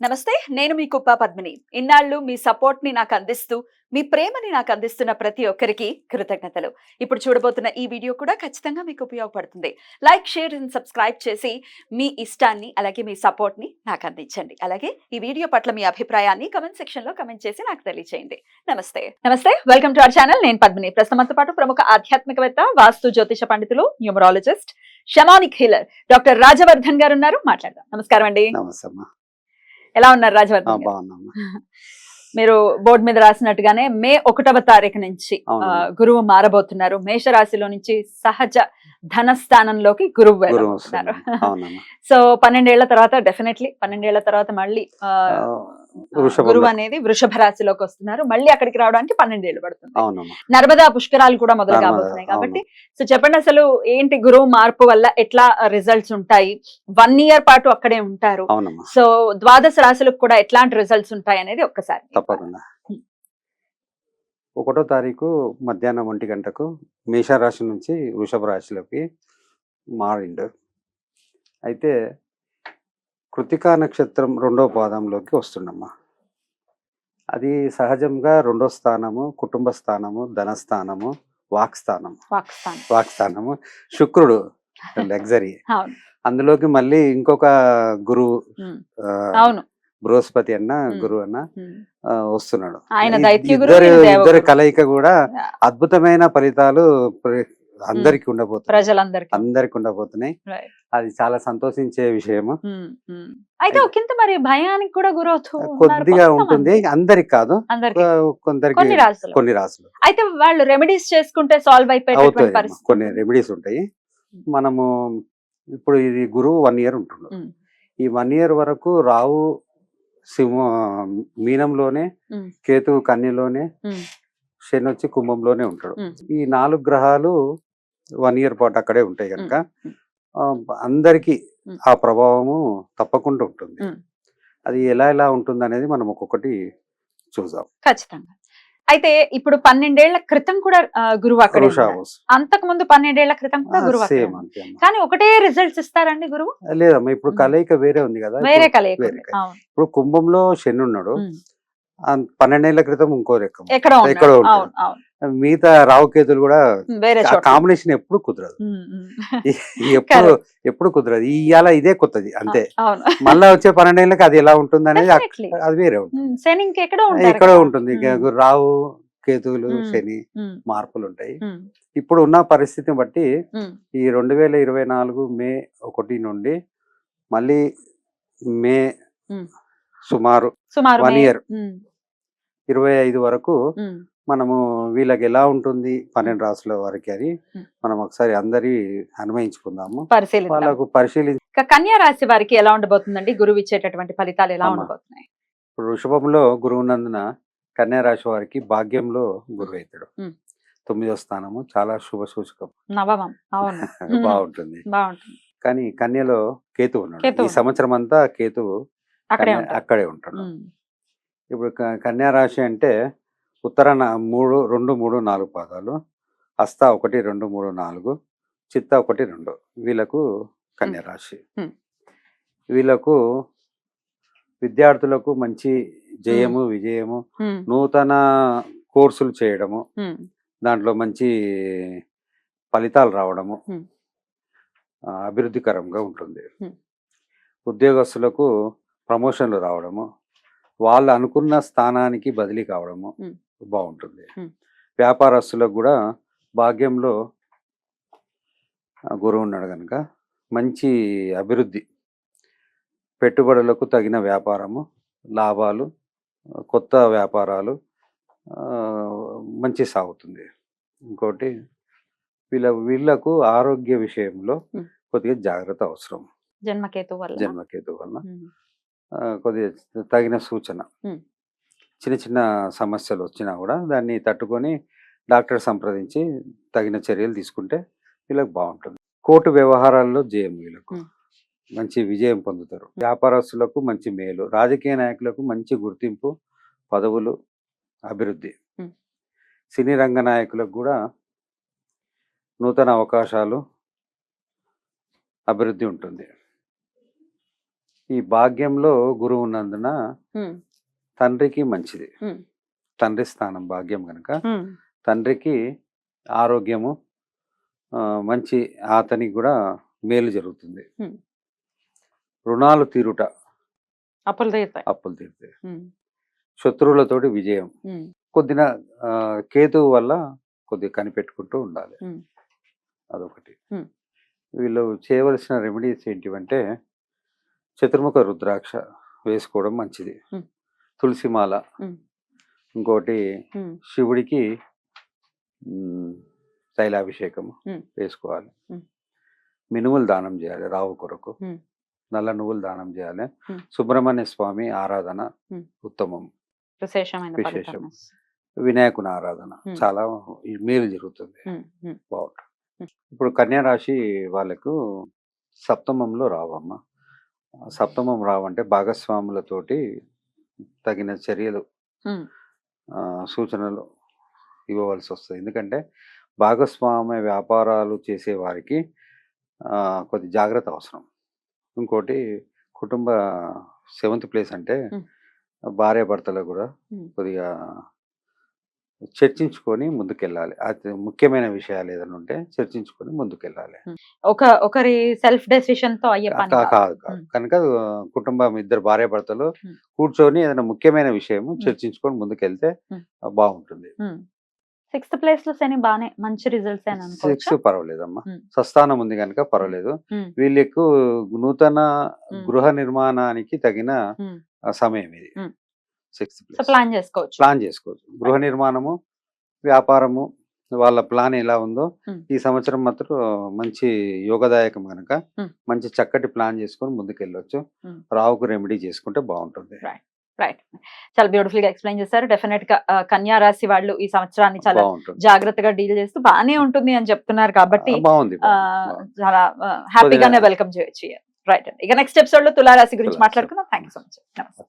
నమస్తే. నేను మీ కుప్ప పద్మిని. ఇన్నాళ్ళు మీ సపోర్ట్‌ని నాకందిస్తూ, మీ ప్రేమని నాకందిస్తున్న ప్రతి ఒక్కరికి కృతజ్ఞతలు. ఇప్పుడు చూడబోతున్న ఈ వీడియో కూడా ఖచ్చితంగా మీకు ఉపయోగపడుతుంది. లైక్, షేర్ అండ్ సబ్స్క్రైబ్ చేసి మీ ఇష్టాన్ని అలాగే మీ సపోర్ట్‌ని నాకందించండి. అలాగే ఈ వీడియో పట్ల మీ అభిప్రాయాన్ని కామెంట్ సెక్షన్‌లో కామెంట్ చేసి నాకు తెలియజేయండి. నమస్తే. నమస్తే. Welcome to our channel. నేను పద్మిని. ప్రస్తుతం మనతో పాటు ప్రముఖ ఆధ్యాత్మికవేత్త, వాస్తు జ్యోతిష పండితులు, numerologist, shamanic healer doctor Rajavardhan గారు ఉన్నారు. మాట్లాడదాం. నమస్కారం అండి. నమస్తే అమ్మా. ఎలా ఉన్నారు రాజవర్ధన్ గారు? బాగున్నామ్మా. మీరు బోర్డు మీద రాసినట్టుగానే మే 1వ తారీఖు నుంచి అవునమ్మా. గురువు మారబోతున్నారు. మేషరాశిలో నుంచి సహజ ధన స్థానంలోకి గురువు గురువు వెళ్ళబోతున్నారు. వస్తున్నాడు. అవునమ్మా. సో 12 ఏళ్ల తర్వాత డెఫినెట్లీ 12 ఏళ్ల తర్వాత మళ్ళీ వృషభంలో. గురువు అనేది వృషభ రాశిలోకి వస్తున్నారు. మళ్ళీ అక్కడికి రావడానికి 12 ఏళ్ళు పడుతుంది. అవునమ్మా. నర్మదా పుష్కరాలు కూడా మొదలు నర్మదా, కాబోతున్నాయి కాబట్టి సో చెప్పండి, అసలు ఏంటి గురువు మార్పు వల్ల ఎట్లా రిజల్ట్స్ ఉంటాయి? 1 ఇయర్ పాటు అక్కడే ఉంటారు. అవునమ్మా. సో ద్వాదశ రాశులకు కూడా ఎట్లాంటి రిజల్ట్స్ ఉంటాయి అనేది ఒక్కసారి తప్పకుండా. 1వ తారీఖు మధ్యాహ్నం 1 గంటకు మేషరాశి నుంచి వృషభ రాశిలోకి మారిండు. అయితే కృతికా నక్షత్రం 2వ పాదంలోకి వస్తుండమ్మా. అది సహజంగా 2వ స్థానము, కుటుంబ స్థానము, ధనస్థానము, వాక్స్థానము. పాకిస్తాన్. వాక్స్థానము శుక్రుడు లగ్జరీ. అవును. అందులోకి మళ్ళీ ఇంకొక గురువు ఉమ్. ఆ, అవును. బృహస్పతి అన్న ఉమ్. గురువు అన్న ఉమ్. వస్తున్నాడు. ఆయన దైత్య గురువు, ఇద్దరు ఈయన దేవగురువు. ఇద్దరి కలయిక కూడా అద్భుతమైన ఫలితాలు అందరికి ఉండబోతున్నాయి. ప్రజలందరికీ. అందరికి ఉండబోతున్నాయి. Right. అది చాలా సంతోషించే విషయము. అయితే ఒకంత మరి భయానికి కూడా గురవుతూ ఉన్నారు కొద్దిగా కొంతమంది. ఉంటుంది, అందరికి కాదు, అందరికీ. కొందరికి కొన్ని రాశులు. కొన్ని రాసులు అయితే వాళ్ళు రెమెడీస్ చేసుకుంటే సాల్వ్ అయిపోయేటువంటి అవుతాయి. పరిస్థితి. కొన్ని రెమెడీస్ ఉంటాయి. మనము ఇప్పుడు ఇది గురువు 1 ఇయర్ ఉంటుండు. ఉమ్. ఈ 1 ఇయర్ వరకు రావు సింహ మీనంలోనే, ఉమ్. కేతువు కన్యలోనే, ఉమ్. శని వచ్చి కుంభంలోనే ఉంటాడు. ఉమ్. ఈ 4 గ్రహాలు 1 ఇయర్ పాటు అక్కడే ఉంటాయి కనుక ఉమ్. అందరికి ఉమ్. ఆ ప్రభావము తప్పకుండా ఉంటుంది. ఉమ్. అది ఎలా ఎలా ఉంటుంది అనేది మనం ఒక్కొక్కటి చూద్దాం. ఖచ్చితంగా. అయితే ఇప్పుడు 12 ఏళ్ల క్రితం కూడా గురువు అక్కడే ఉన్నారు. వృషభ అంతకు ముందు 12 ఏళ్ల క్రితం కూడా గురువు అక్కడే సేమ్ ఉన్నారు. అంతే అమ్మా. కానీ ఒకటే రిజల్ట్స్ ఇస్తారండి గురువు? లేదమ్మా, ఇప్పుడు కలయిక వేరే ఉంది కదా. వేరే ఇప్పుడు కలయిక వేరే ఉంది. కలయిక. అవును. ఇప్పుడు కుంభంలో శని ఉన్నాడు. ఉమ్. 12 ఏళ్ల క్రితం ఇంకో రకం. ఎక్కడో ఎక్కడో ఉన్నాడు. ఉంటాడు. అవును. అవును. మిగతా రావుకేతులు కూడా వేరే చోట. కాంబినేషన్ ఎప్పుడు కుదరదు. ఉమ్. ఉమ్. ఎప్పుడు ఎప్పుడు కుదరదు. ఇవాళ ఇదే కొత్తది అంతే. అవును. మళ్ళా వచ్చే 12 ఏళ్ళకి అది ఎలా ఉంటుంది అనేది Definitely. అది వేరే ఉంటుంది. శని ఇంకెక్కడో ఉంటారు ఎక్కడో కదా. ఉంటుంది. ఉమ్. రావు కేతువులు ఉమ్. శని ఉమ్. మార్పులు ఉంటాయి. ఉమ్. ఇప్పుడు ఉన్న పరిస్థితిని బట్టి ఉమ్. ఈ 2024 మే 1 నుండి మళ్ళీ మే ఉమ్. సుమారు సుమారు 1 ఇయర్ ఉమ్. 25 వరకు ఉమ్. మనము వీళ్ళకి ఎలా ఉంటుంది 12 రాసుల వారికి అని మనం ఒకసారి అందరి అన్వయించుకుందాము. పరిశీలిద్దాం. వాళ్ళకు పరిశీలించి ఇక కన్యా రాశి వారికి ఎలా ఉండబోతుందండి? గురువు ఇచ్చేటటువంటి ఫలితాలు ఎలా అమ్మా. ఉండబోతున్నాయి? ఇప్పుడు వృషభంలో గురువు నందున కన్యా రాశి వారికి భాగ్యంలో గురువు అవుతాడు. ఉమ్. 9వ స్థానము చాలా శుభ సూచకం. నవమం. అవును. ఉమ్. బాగుంటుంది. బాగుంటుంది. కానీ కన్యలో కేతు ఉన్నాడు. కేతు ఈ ఉన్నాడు. సంవత్సరం అంతా కేతువు అక్కడే ఉంటారు. అక్కడే ఉంటాడు. ఉమ్. ఇప్పుడు కన్యా రాశి అంటే ఉత్తరాన 3, 2, 3, 4 పాదాలు, హస్త 1, 2, 3, 4, చిత్త 1, 2 వీళ్ళకు కన్యా రాశి. ఉమ్. వీళ్ళకు విద్యార్థులకు మంచి జయము, విజయము, ఉమ్. నూతన కోర్సులు చేయడము, ఉమ్. దాంట్లో మంచి ఫలితాలు రావడము ఉమ్. అభివృద్ధికరంగా ఉంటుంది. ఉమ్. ఉద్యోగస్తులకు ప్రమోషన్లు రావడము, వాళ్ళు అనుకున్న స్థానానికి బదిలీ కావడము ఉమ్. బాగుంటుంది. ఉమ్. వ్యాపారస్తులకు కూడా భాగ్యంలో గురువు ఉన్నాడు కనుక మంచి అభివృద్ధి, పెట్టుబడులకు తగిన వ్యాపారము, లాభాలు, కొత్త వ్యాపారాలు మంచి సాగుతుంది. ఇంకోటి వీళ్ళకు ఆరోగ్య విషయంలో కొద్దిగా జాగ్రత్త అవసరం. జన్మకేతు వల్ల. జన్మకేతు వల్ల కొద్దిగా తగిన సూచన. చిన్న చిన్న సమస్యలు వచ్చినా కూడా దాన్ని తట్టుకొని డాక్టర్ సంప్రదించి తగిన చర్యలు తీసుకుంటే వీళ్ళకి బాగుంటుంది. కోర్టు వ్యవహారాల్లో జయం, వీళ్ళకు మంచి విజయం పొందుతారు. వ్యాపారస్తులకు మంచి మేలు, రాజకీయ నాయకులకు మంచి గుర్తింపు, పదవులు, అభివృద్ధి. సినీ రంగ నాయకులకు కూడా నూతన అవకాశాలు, అభివృద్ధి ఉంటుంది. ఈ భాగ్యంలో గురువు ఉన్నందున ఉమ్, తండ్రికి మంచిది. ఉమ్, తండ్రి స్థానం భాగ్యం కనుక ఉమ్, తండ్రికి ఆరోగ్యము, మంచి అతనికి కూడా మేలు జరుగుతుంది. ఉమ్. రుణాలు తీరుట, అప్పులు తీరుతాయి. అప్పులు తీరుతాయి. ఉమ్, శత్రువులతోటి విజయం. ఉమ్, కొద్దిగా కేతువు వల్ల కొద్దిగా కనిపెట్టుకుంటూ ఉండాలి. ఉమ్, అదొకటి. ఉమ్. వీళ్ళు చేయవలసిన రెమెడీస్ ఏంటివంటే చతుర్ముఖ రుద్రాక్ష వేసుకోవడం మంచిది. ఉమ్. తులసిమాల, ఉమ్, ఇంకోటి ఉమ్, శివుడికి తైలాభిషేకం ఉమ్. వేసుకోవాలి. ఉమ్. మినుములు దానం చేయాలి రావు కొరకు. ఉమ్. నల్ల నువ్వులు దానం చేయాలి. ఉమ్. సుబ్రహ్మణ్య స్వామి ఆరాధన ఉమ్. ఉత్తమం. విశేషమైన విశేషం. ఫలితం. వినాయకుని ఆరాధన ఉమ్. చాలా మేలు జరుగుతుంది. ఉమ్, ఉమ్, బాగుంటుంది. ఉమ్. ఇప్పుడు కన్యా రాశి వాళ్ళకు సప్తమంలో రావమ్మ. సప్తమం రావంటే భాగస్వాములతోటి తగిన చర్యలు, ఉమ్, సూచనలు ఇవ్వవలసి వస్తుంది. ఎందుకంటే భాగస్వామ్య వ్యాపారాలు చేసే వారికి కొద్ది జాగ్రత్త అవసరం. ఇంకోటి కుటుంబ 7th ప్లేస్ అంటే ఉమ్. భార్యాభర్తలు కూడా ఉమ్. కొద్దిగా చర్చించుకొని ముందుకెళ్ళాలి. అది ముఖ్యమైన విషయాలు ఏదైనా ఉంటే చర్చించుకొని ముందుకెళ్ళాలి. ఒకరి సెల్ఫ్ డెసిషన్ తో అయ్యే పని కాదు కాదు. కాదు ఉమ్, కనుక కుటుంబం ఇద్దరు భార్యాభర్తలు ఉమ్. కూర్చొని ఏదైనా ముఖ్యమైన విషయం చర్చించుకొని ముందుకెళ్తే ఉమ్. బాగుంటుంది. ఉమ్. 6th ప్లేస్ లో శని బానే మంచి రిజల్ట్స్ అని 6 అనుకోవచ్చు. పర్వాలేదమ్మా. ఉమ్. స్వస్థానం ఉంది కనుక పర్వాలేదు. ఉమ్, వీళ్ళకు నూతన ఉమ్. గృహ నిర్మాణానికి తగిన ఉమ్. సమయం ఇది. ఉమ్. 6th సో ప్లేస్ ప్లాన్ చేసుకోవచ్చు. ప్లాన్ చేసుకోవచ్చు. గృహ నిర్మాణము, వ్యాపారము, వాళ్ళ ప్లాన్ ఎలా ఉందో ఉమ్. ఈ సంవత్సరం మాత్రం మంచి యోగదాయకం కనుక ఉమ్. మంచి చక్కటి ప్లాన్ చేసుకొని ముందుకెళ్ళొచ్చు. ఉమ్. రావుకు రెమెడీ చేసుకుంటే బాగుంటుంది. రైట్. చాలా బ్యూటిఫుల్ గా ఎక్స్ప్లెయిన్ చేశారు. డెఫినెట్ గా కన్యా రాశి వాళ్ళు ఈ సంవత్సరాన్ని చాలా బాగుంటుంది. జాగ్రత్తగా డీల్ చేస్తూ బానే ఉంటుంది అని చెప్తున్నారు కాబట్టి బాగుంది. చాలా హ్యాపీగానే వెల్కమ్ చేయొచ్చు. రైట్ అండి. ఇక నెక్స్ట్ ఎపిసోడ్ లో తులారాశి గురించి తులారాశి. మాట్లాడుకుందాం. Thank you so much. నమస్తే.